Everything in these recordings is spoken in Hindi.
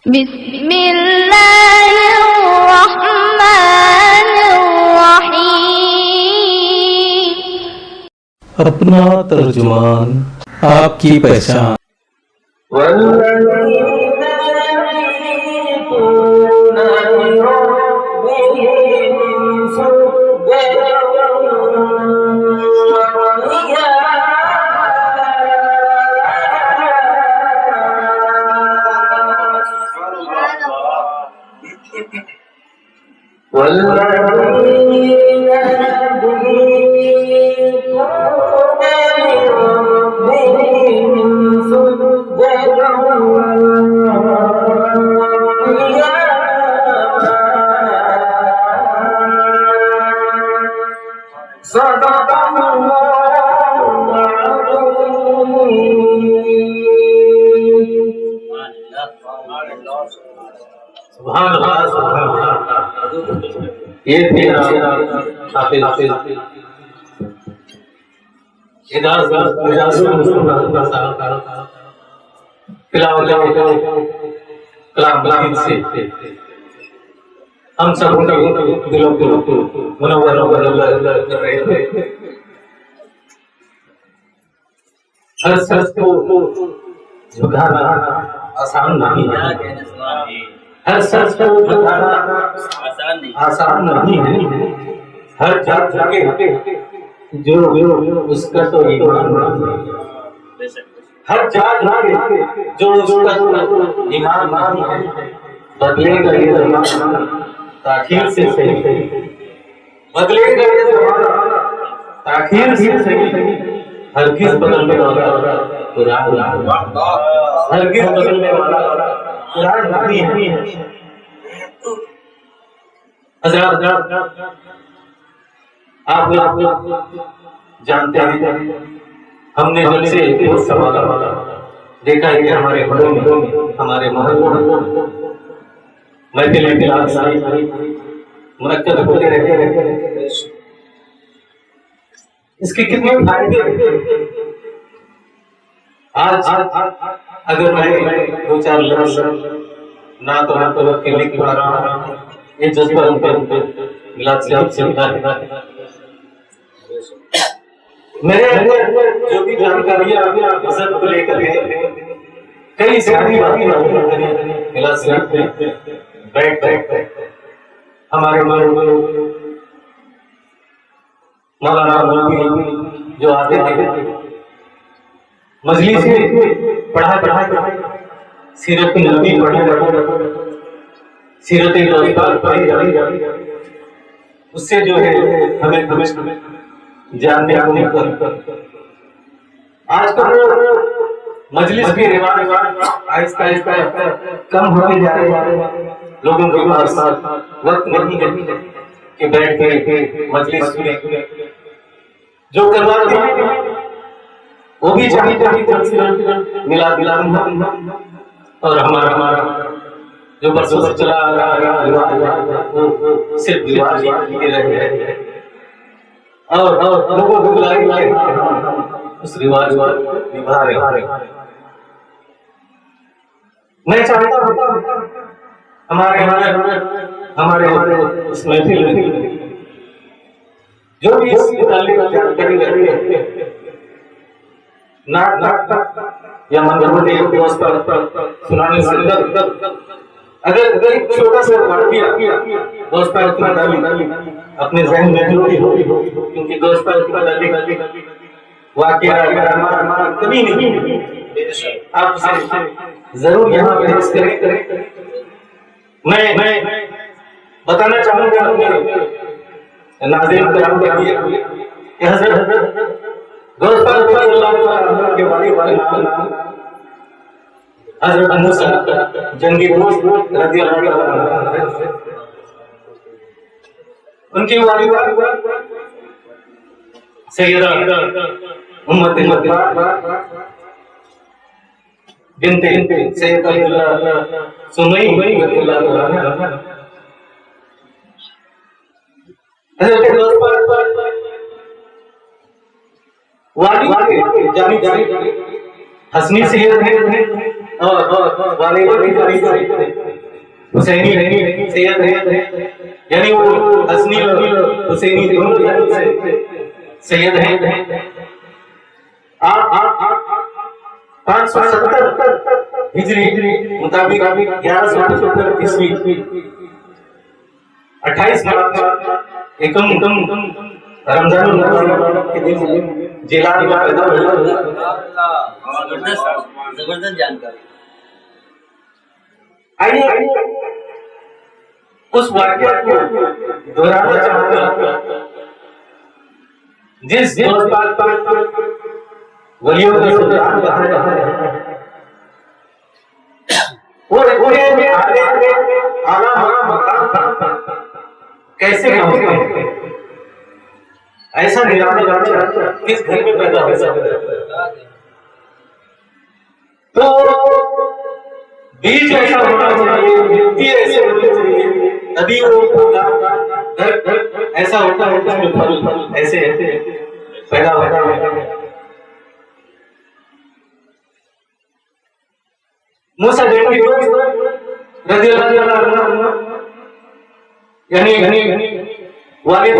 बिस्मिल्लाहिर्रहमानिर्रहीम। अपना तर्जुमान, आपकी पहचान। ये तेरा हाफिज कलाम से हम सब दिलों को मुनव्वर कर रहे थे। हर शख्स को झुकाना आसान नहीं है, हर शख्स को झुकाना आसान नहीं है। हर जात जाके जो उसका तो ईमान, हर जात जाके जो उसका ईमान है, बदलेगा ये ज़माना ताखीर से सही, बदलेगा ये ज़माना ताखीर से सही। हरगिज़ बदलने वाला कुरान, हरगिज़ बदलने वाला कुरान नहीं है। हज़रात, आप लोग जानते हैं, हमने जब से बहुत सवाल देखा है कि हमारे घरों में, हमारे मोहल्लों में महफिलें मुनक्कद होते रहते। इसके कितने फायदे हैं। आज अगर मैं दो चार लफ्ज़ ना तो के लिख पा रहा हूं, ये जज्बा उनका मिलाद से आप समझा है। मेरे अंदर जो भी जानकारियां मज़हब को लेकर है, कई सारी बातें मिलाद से बैठ हमारे मौलाना जो आते थे मजलिस में पढ़ा सीरत नबी पढ़े, सीरत रसूल पढ़ी जाती, उससे जो है हमें जानने को आजकल मजलिस के रिवाज आहिस्ता आहिस्ता कम होते जा रहे हैं। लोगों के पास वक्त नहीं है कि बैठ के मजलिस सुने। जो करवाते हैं वो भी चाहिए मिला और हमारा जो बरसों से चला आ रहा रिवाज सिर्फ रिवाज के रहे और लोगों को बुलाए उस रिवाज निभा रहे। मैं चाहता हूँ हमारे इस महफिल में जो भी इस जानकारी रहती है, नाट या मंगलवती व्यवस्था सुनाने से अगर एक छोटा सा वाक्य दोस्ता अपने ज़हन में जोड़ी हो, क्योंकि दोस्ता वाक्य कभी नहीं, आप जरूर यहाँ बहस करें। मैं बताना चाहूंगा अपने नाज़रीन कराम के लिए कि हज़रत दोस्त के वाले नाम हज़रत मूसा जंगी रज़ियल्लाहु अन्हु, उनकी वालिदा सैयदा उम्मत बिनते सैयद सुमई रज़ियल्लाहु अन्हा। वाली जानी हसनी सैयद है, और वाले हुसैनी सैयद है, यानी वो हसनी हुसैनी सैयद है। आप 570 हिजरी मुताबिक 1170 ईस्वी 28 मार्च एकम रमजान के दिन जिलान में पैदा हुआ। जबरदस्त जानकारी। आइए उस वाक्य को दोहराना चाहता हूं जिस बात पर वलियों का सुल्तान बताया है, वो आला मकाम कैसे पहुंचे, ऐसा निराला किस घर में पैदा हो सकता है। तो बीज ऐसा होना चाहिए, मिट्टी ऐसे होनी चाहिए, तभी वो घर ऐसा होता है जिसमें फल ऐसे पैदा होता है। मूसा यानी वालिद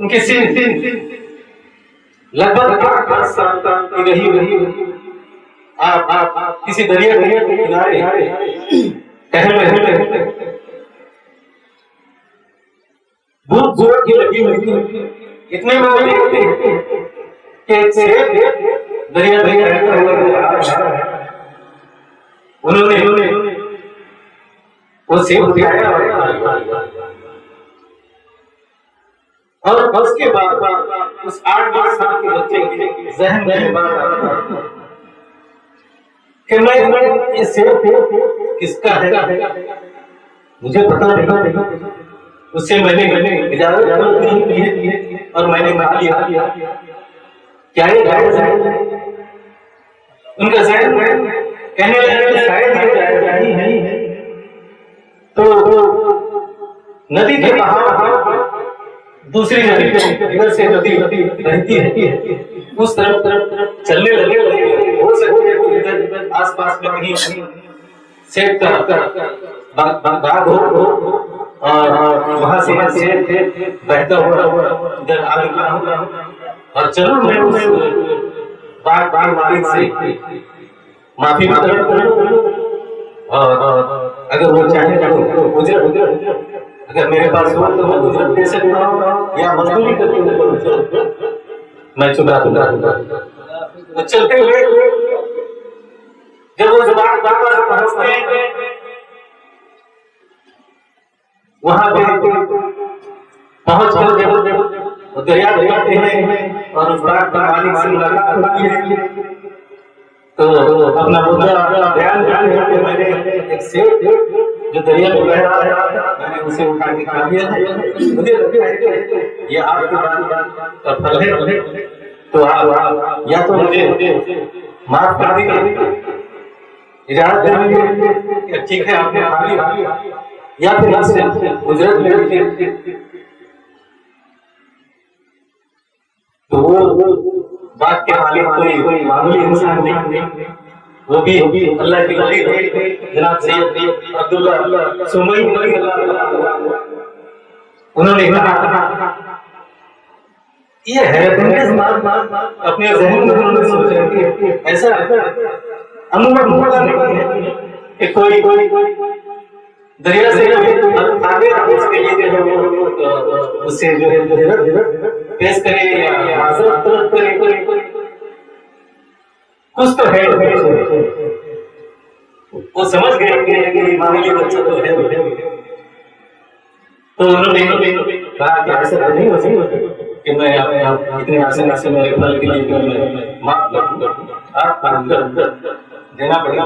उनके लगभग 8 साल तक रही। आप किसी दरिया के किनारे टहल रहे, भूख की लगी हुई थी, इतने में दरिया उन्होंने वो सेब उठाया और उसके बाद उस 8-10 साल के बच्चे के जहन में बात आता कि मैं ये सेब किसका है, मुझे पता नहीं। उससे मैंने इजाजत दी और मैंने मांग लिया, क्या ये जायज है? उनका जहन कहने लगे शायद ये नहीं है। तो नदी के बहाव दूसरी नदी इधर से नदी बहती है, उस तरफ चलने लगे। हो सकते हैं इधर आसपास में कहीं सेब का बाग हो और वहां से बहता हुआ इधर आगे और चलो मैं उस बाग मालिक से माफी मांगता और अगर वो चाहे तो उजरत अगर मेरे पास हो तो मैं उजरत दे सकता हूँ या मजदूरी करके मैं चुका दूंगा। तो चलते हुए जब वो जबान पहुंचते हैं वहां पे पहुंच कर वो दरिया देखते हैं और उस बाग का मालिक से मुलाकात होती है। तो अपना मुद्दा बयान करके मैंने एक सेब जो दरिया में बह रहा है मैंने उसे उठा के खा लिया है, मुझे ये आपकी बात का फल है। तो आप या तो मुझे माफ कर दीजिए, इजाजत दीजिए, ठीक है आपने खा लिया, या फिर इससे उजरत ले लीजिए। तो वो बात के मालिक कोई मामूली इंसान नहीं, वो भी अल्लाह के वली थे जनाब सैयद अब्दुल्लाह सुमई। उन्होंने कहा ये है अपने ज़हन में उन्होंने सोचा कि ऐसा अमूमन होता नहीं है कि कोई दरिया से आगे उसके लिए जो है उससे जो है पेश करे या माजरत तलब करे, कुछ तो है। वो समझ गए कि मामूली बच्चा तो है। तो उन्होंने कहा कि ऐसा नहीं हो सकता कि मैं इतने आसानी से मेरे फल के लिए माफ कर दूं, आप देना पड़ेगा।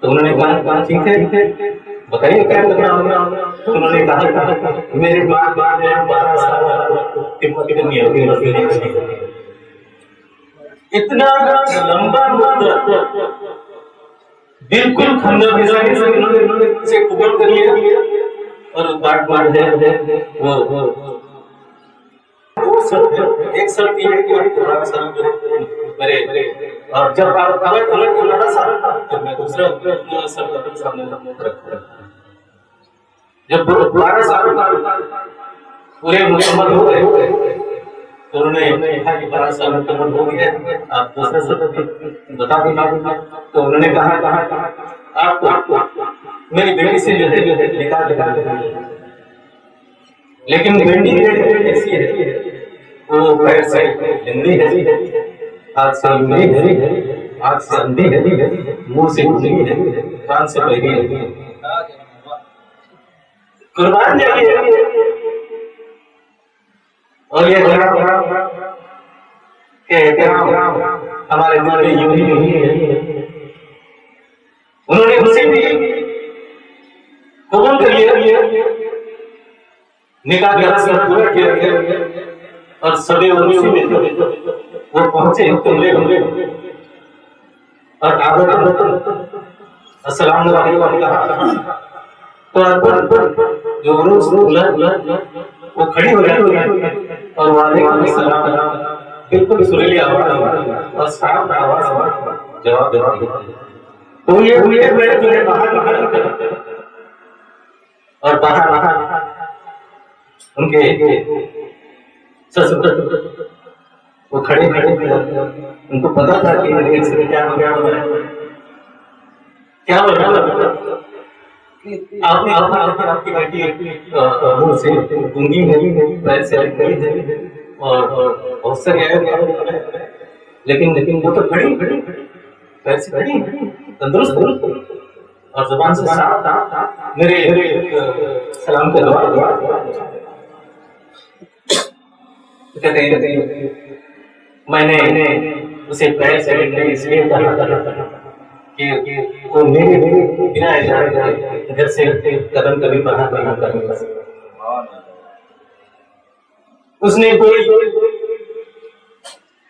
तो उन्होंने कहा ठीक है बताइए क्या करना होगा। तो उन्होंने कहा मेरे बाप ने 12 साल कीमत करनी होगी। इतना लंबा मुद्दा बिल्कुल खंडर से कबूल कर लिया और बात है वो सब एक शर्त ये है कि मेरे और जब आप अलग लगा साहब मैं दूसरा सर सामने रखा। जब 12 साल पूरे मुकम्मल हो गए तो उन्होंने कहा कि 12 साल मुकम्मल हो गया, आप दूसरे से बता दीजिए। तो उन्होंने कहा आपको मेरी बेटी से जो है निकाह दिला देना, लेकिन बेटी ऐसी है वो पैर से हिंदी है, हाथ से अंधी है, आँख से अंधी है, मुंह से गूंगी है, कान से बहरी है। कुर्बान जाइए। और ये हमारे दिल में यूं ही नहीं है। उन्होंने उसे भी कबूल कर लिया, निकाह का रस्म पूरा किया और सभी उसी में वो पहुंचे कमरे और अस्सलाम वालेकुम कहा। तो जो वो खड़ी हो गई और वालेकुम अस्सलाम बिल्कुल सुरीली आवाज और साफ आवाज जवाब देती। तो ये जो है बाहर और बाहर उनके वो खड़े उनको पता था कि क्या हो रहा आपकी बेटी मुंह से गूंगी है, पैर से है और बहुत सारे लेकिन वो तो खड़ी पैर से खड़ी तंदुरुस्त और जुबान से साफ मेरे सलाम का जवाब। कहते हैं मैंने उसे पैर से इसलिए कहा कि वो मेरे बिना इधर से कदम कभी बढ़ा नहीं करने लगा। उसने कोई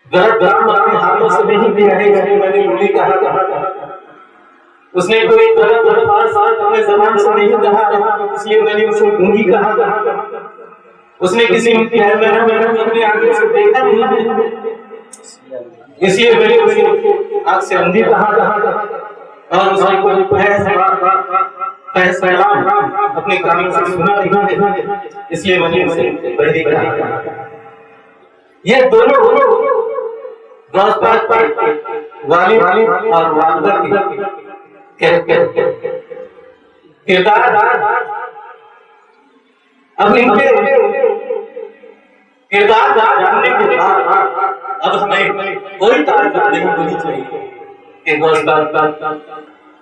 गलत काम अपने हाथों से नहीं किया है, मैंने उंगली कहा। उसने कोई गलत अल्फाज अपने ज़बान से नहीं कहा, इसलिए मैंने उसे गूंगी कहा। उसने किसी अपने आगे से देखा नहीं, इसलिए मैंने उसे आँख से अंधी कहा और उसने कोई अपने कानों से सुना नहीं, इसलिए मैंने उसे बहरी कहा। ये दोनों वाली और वालिदा किरदार अब इनके किरदार जानने के बाद अब हमें कोई तारीफ नहीं होनी चाहिए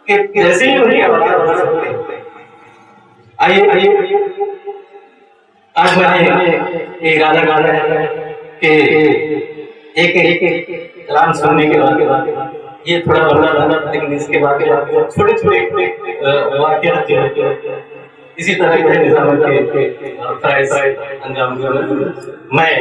कि कैसे ही उन्हें औलाद हो सकते। आइए आज मैंने इरादा डाला है कि एक कलाम सुनने के बाद ये थोड़ा लंबा लेकिन इसके बाद छोटे वाक्य इसी तरह के निजाम के अंजाम मैं